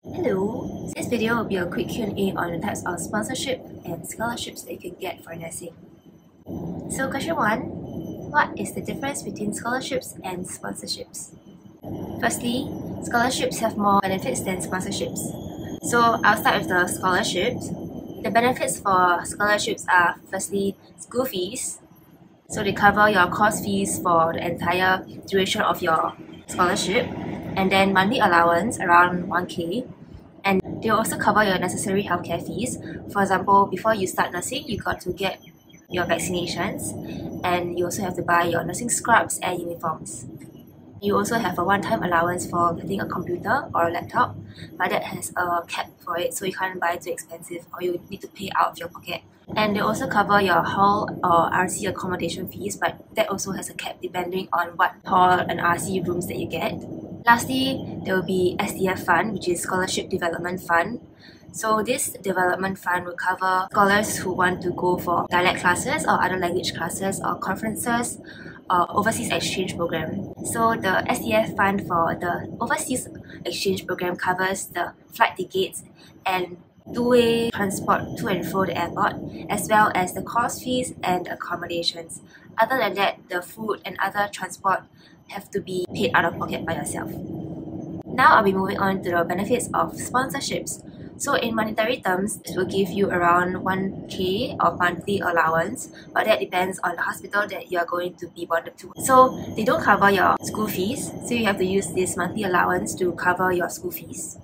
Hello, this video will be a quick Q&A on the types of sponsorship and scholarships that you can get for nursing. So question 1, what is the difference between scholarships and sponsorships? Firstly, scholarships have more benefits than sponsorships. So I'll start with the scholarships. The benefits for scholarships are firstly school fees. So they cover your course fees for the entire duration of your scholarship, and then monthly allowance around 1k, and they also cover your necessary healthcare fees. For example, before you start nursing, you got to get your vaccinations, and you also have to buy your nursing scrubs and uniforms. You also have a one-time allowance for getting a computer or a laptop, but that has a cap for it, so you can't buy too expensive or you need to pay out of your pocket. And they also cover your hall or RC accommodation fees, but that also has a cap depending on what hall and RC rooms that you get. Lastly, there will be SDF Fund, which is Scholarship Development Fund. So this development fund will cover scholars who want to go for dialect classes or other language classes or conferences or overseas exchange program. So the SDF fund for the overseas exchange program covers the flight tickets and two-way transport to and fro the airport, as well as the course fees and accommodations. Other than that, the food and other transport have to be paid out of pocket by yourself. Now I'll be moving on to the benefits of sponsorships. So in monetary terms, it will give you around 1k of monthly allowance, but that depends on the hospital that you are going to be bonded to. So they don't cover your school fees, so you have to use this monthly allowance to cover your school fees.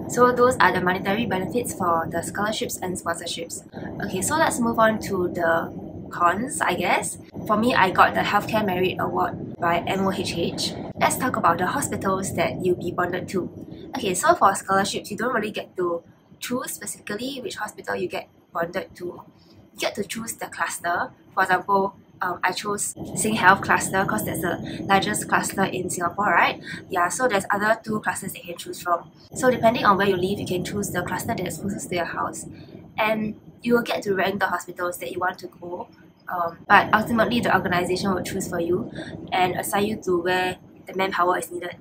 So those are the monetary benefits for the scholarships and sponsorships. Okay, so let's move on to the cons, I guess. For me, I got the Healthcare Merit Award by MOHH. Let's talk about the hospitals that you'll be bonded to. Okay, so for scholarships, you don't really get to choose specifically which hospital you get bonded to. You get to choose the cluster. For example, I chose SingHealth cluster because that's the largest cluster in Singapore, right? Yeah, so there's other two clusters that you can choose from. So depending on where you live, you can choose the cluster that is closest to your house. And you will get to rank the hospitals that you want to go. But ultimately, the organization will choose for you and assign you to where the manpower is needed.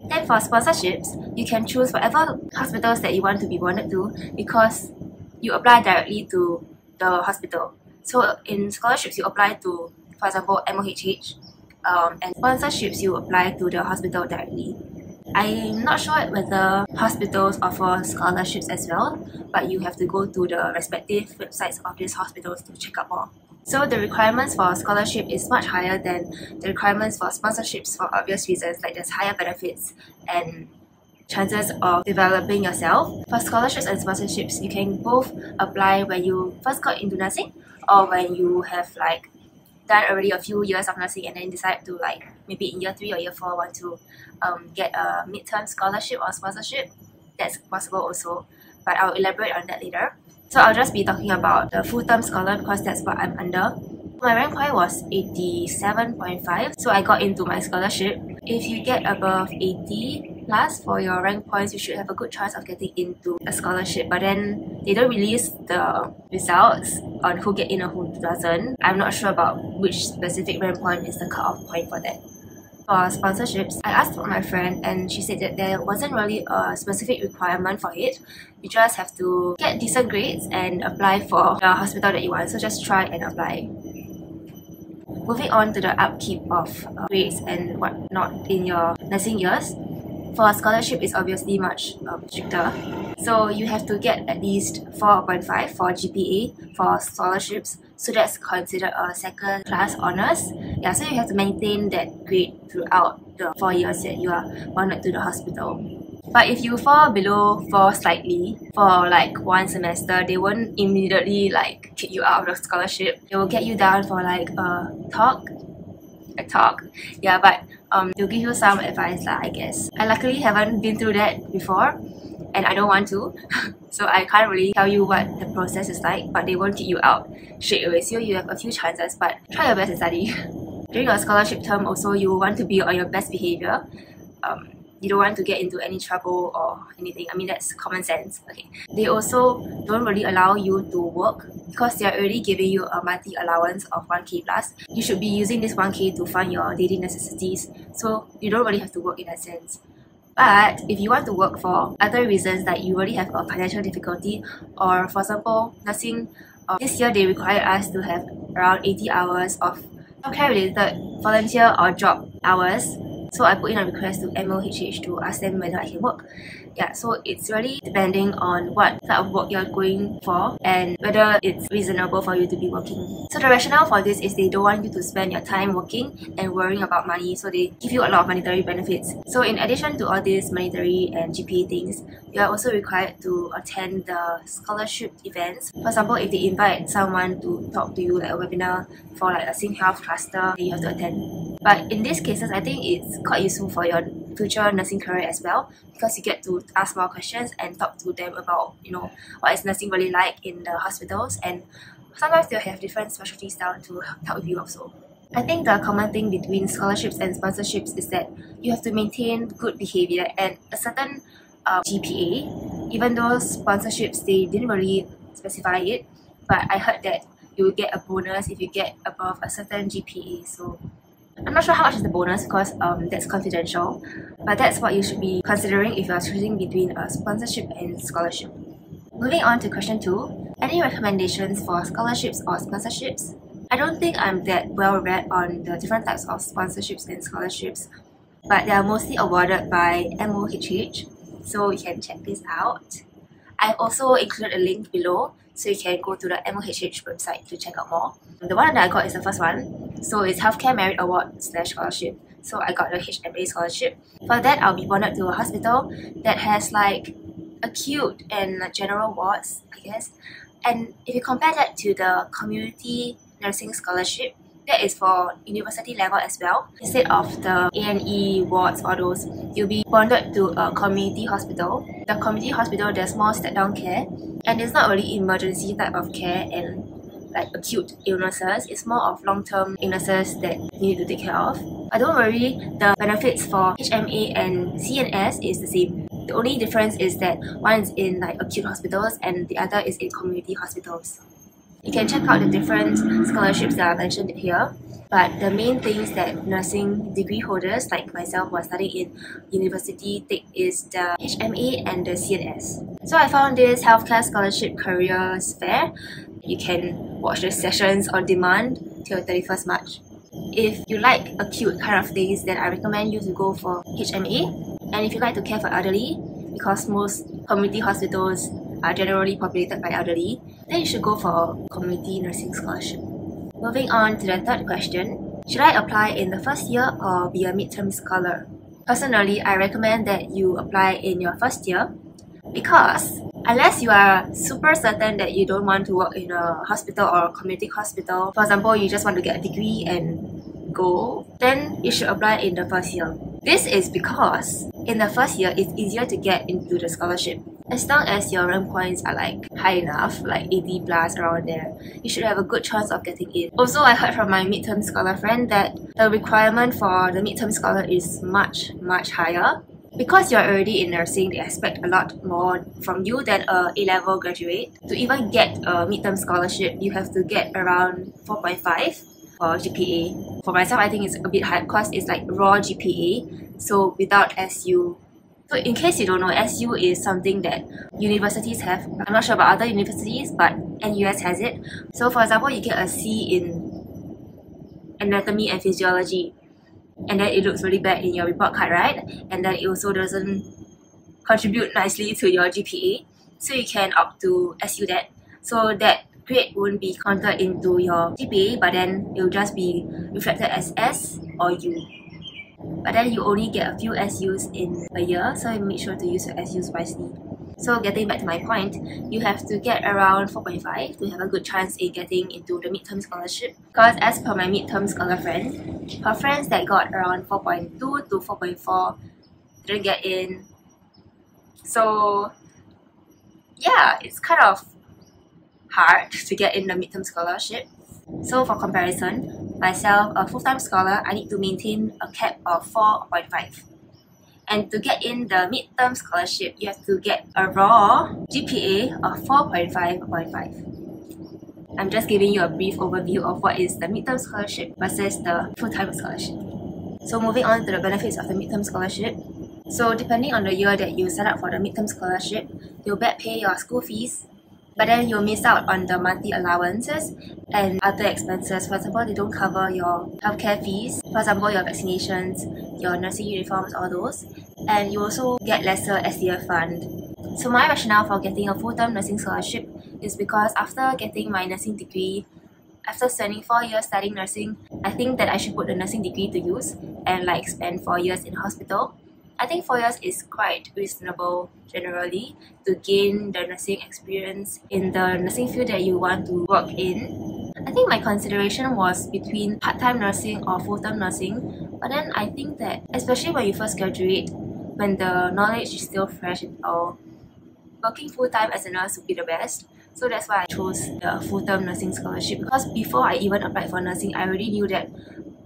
Then for sponsorships, you can choose whatever hospitals that you want to be bonded to because you apply directly to the hospital. So in scholarships, you apply to, for example, MOHH, and sponsorships, you apply to the hospital directly. I'm not sure whether hospitals offer scholarships as well, but you have to go to the respective websites of these hospitals to check out more. So the requirements for scholarship is much higher than the requirements for sponsorships for obvious reasons, like there's higher benefits and chances of developing yourself. For scholarships and sponsorships, you can both apply when you first got into nursing or when you have done already a few years of nursing and then decide to maybe in year 3 or year 4 want to get a midterm scholarship or sponsorship. That's possible also, but I'll elaborate on that later. So I'll just be talking about the full-term scholar because that's what I'm under. My rank point was 87.5, so I got into my scholarship. If you get above 80 plus for your rank points, you should have a good chance of getting into a scholarship. But then they don't release the results on who get in or who doesn't. I'm not sure about which specific rank point is the cutoff point for that. For sponsorships, I asked for my friend and she said that there wasn't really a specific requirement for it. You just have to get decent grades and apply for the hospital that you want, so just try and apply. Moving on to the upkeep of grades and whatnot in your nursing years. For scholarship, it's obviously much stricter. So you have to get at least 4.5 for GPA for scholarships. So that's considered a second class honours. Yeah, so you have to maintain that grade throughout the 4 years that you are bonded to the hospital. But if you fall below 4 slightly for one semester, they won't immediately kick you out of the scholarship. They will get you down for a talk. Yeah, but they'll give you some advice I guess. I luckily haven't been through that before and I don't want to. So I can't really tell you what the process is like, but they won't kick you out straight away. So you have a few chances, but try your best to study. During your scholarship term also, you want to be on your best behaviour. You don't want to get into any trouble or anything. I mean, that's common sense. Okay. They also don't really allow you to work because they're already giving you a monthly allowance of 1k plus. You should be using this 1k to fund your daily necessities, so you don't really have to work in that sense. But if you want to work for other reasons, like you already have a financial difficulty, or for example, nursing, this year they require us to have around 80 hours of healthcare related volunteer or job hours. So I put in a request to MOHH to ask them whether I can work. Yeah, so it's really depending on what type of work you're going for and whether it's reasonable for you to be working. So the rationale for this is they don't want you to spend your time working and worrying about money, so they give you a lot of monetary benefits. So in addition to all these monetary and GPA things, you are also required to attend the scholarship events. For example, if they invite someone to talk to you, like a webinar for like a Sing Health cluster, you have to attend. But in these cases, I think it's quite useful for your future nursing career as well, because you get to ask more questions and talk to them about, what is nursing really like in the hospitals, and sometimes they'll have different specialties down to help you also. I think the common thing between scholarships and sponsorships is that you have to maintain good behavior and a certain GPA. Even though sponsorships, they didn't really specify it, but I heard that you will get a bonus if you get above a certain GPA. So I'm not sure how much is the bonus because that's confidential, but that's what you should be considering if you are choosing between a sponsorship and scholarship. Moving on to question 2, any recommendations for scholarships or sponsorships? I don't think I'm that well read on the different types of sponsorships and scholarships, but they are mostly awarded by MOHH, so you can check this out. I've also included a link below, so you can go to the MOHH website to check out more. The one that I got is the first one, so it's Healthcare Merit Award / Scholarship. So I got the HMA scholarship. For that, I'll be bonded to a hospital that has like acute and general wards, I guess. And if you compare that to the community nursing scholarship, that is for university level as well. Instead of the A&E wards or those, you'll be bonded to a community hospital. The community hospital, there's more step-down care, and it's not really emergency type of care and like acute illnesses. It's more of long-term illnesses that you need to take care of. But don't worry, the benefits for HMA and CNS is the same. The only difference is that one is in like acute hospitals and the other is in community hospitals. You can check out the different scholarships that I mentioned here, but the main things that nursing degree holders like myself who are studying in university take is the HMA and the CNS. So I found this healthcare scholarship careers fair. You can watch the sessions on demand till 31st March. If you like acute kind of things, then I recommend you to go for HMA. And if you like to care for elderly, because most community hospitals are generally populated by elderly, then you should go for community nursing scholarship. Moving on to the third question, should I apply in the first year or be a midterm scholar? Personally, I recommend that you apply in your first year, because unless you are super certain that you don't want to work in a hospital or a community hospital, for example, you just want to get a degree and go, then you should apply in the first year. This is because in the first year, it's easier to get into the scholarship. As long as your rank points are like high enough, like 80 plus around there, you should have a good chance of getting in. Also, I heard from my midterm scholar friend that the requirement for the midterm scholar is much higher. Because you're already in nursing, they expect a lot more from you than a A-level graduate. To even get a midterm scholarship, you have to get around 4.5 for GPA. For myself, I think it's a bit high because it's like raw GPA, so without SU. So in case you don't know, SU is something that universities have. I'm not sure about other universities, but NUS has it. So for example, you get a C in anatomy and physiology, and then it looks really bad in your report card, right? And then it also doesn't contribute nicely to your GPA. So you can opt to SU that. So that grade won't be counted into your GPA, but then it will just be reflected as S or U. But then you only get a few SUs in a year, so make sure to use your SUs wisely. So getting back to my point, you have to get around 4.5 to have a good chance in getting into the midterm scholarship. Because as per my midterm scholar friend, her friends that got around 4.2 to 4.4 didn't get in. So yeah, it's kind of hard to get in the midterm scholarship. So for comparison, myself, a full-time scholar, I need to maintain a CAPT of 4.5. And to get in the midterm scholarship, you have to get a raw GPA of 4.5. I'm just giving you a brief overview of what is the midterm scholarship versus the full-time scholarship. So moving on to the benefits of the midterm scholarship. So depending on the year that you sign up for the midterm scholarship, you'll pay your school fees, but then you'll miss out on the monthly allowances and other expenses. For example, they don't cover your healthcare fees, for example, your vaccinations, your nursing uniforms, all those, and you also get lesser SDF fund. So my rationale for getting a full-term nursing scholarship is because after getting my nursing degree, after spending 4 years studying nursing, I think that I should put the nursing degree to use and spend 4 years in hospital. I think 4 years is quite reasonable generally to gain the nursing experience in the nursing field that you want to work in. I think my consideration was between part-time nursing or full-time nursing, but then I think that especially when you first graduate, when the knowledge is still fresh and all, working full-time as a nurse would be the best. So that's why I chose the full-term nursing scholarship, because before I even applied for nursing, I already knew that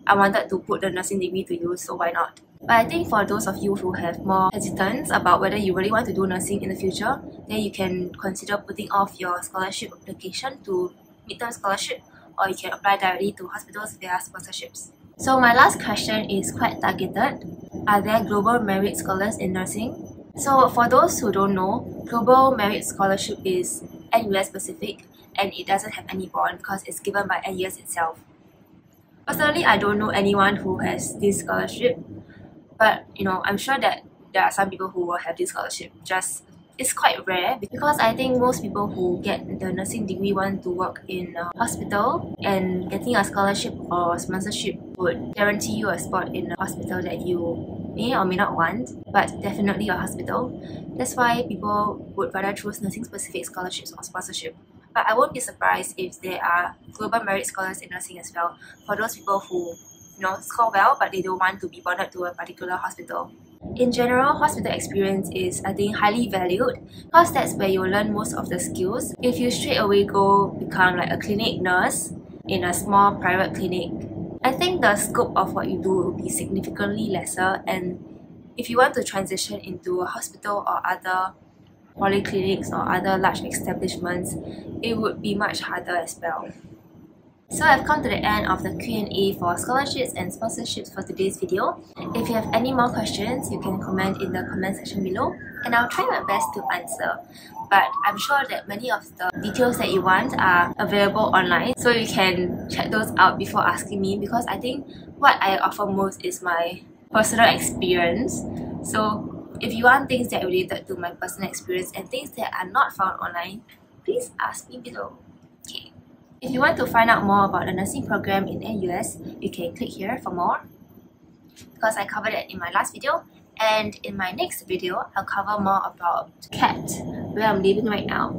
I wanted to put the nursing degree to use, so why not? But I think for those of you who have more hesitance about whether you really want to do nursing in the future, then you can consider putting off your scholarship application to midterm scholarship, or you can apply directly to hospitals via sponsorships. So my last question is quite targeted. Are there global merit scholars in nursing? So for those who don't know, Global Merit Scholarship is NUS specific and it doesn't have any bond because it's given by NUS itself. Personally, I don't know anyone who has this scholarship, but I'm sure that there are some people who will have this scholarship. It's quite rare because I think most people who get the nursing degree want to work in a hospital, and getting a scholarship or sponsorship would guarantee you a spot in a hospital that you may or may not want, but definitely a hospital. That's why people would rather choose nursing specific scholarships or sponsorship. But I won't be surprised if there are global merit scholars in nursing as well, for those people who score well but they don't want to be bonded to a particular hospital. In general, hospital experience is, I think, highly valued because that's where you learn most of the skills. If you straight away go become a clinic nurse in a small private clinic, I think the scope of what you do will be significantly lesser, and if you want to transition into a hospital or other polyclinics or other large establishments, it would be much harder as well. So I've come to the end of the Q&A for scholarships and sponsorships for today's video. If you have any more questions, you can comment in the comment section below and I'll try my best to answer. But I'm sure that many of the details that you want are available online, so you can check those out before asking me, because I think what I offer most is my personal experience. So if you want things that are related to my personal experience and things that are not found online, please ask me below. Okay. If you want to find out more about the nursing program in NUS, you can click here for more, because I covered it in my last video. And in my next video, I'll cover more about CAPT, where I'm living right now.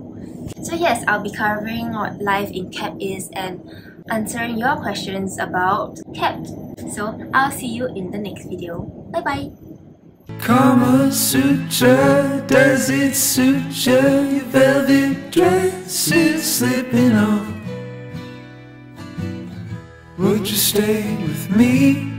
So yes, I'll be covering what life in CAPT is and answering your questions about CAPT. So I'll see you in the next video. Bye bye! Kama Sutra, does it suit you? Your velvet dress is slipping on. Would you stay with me?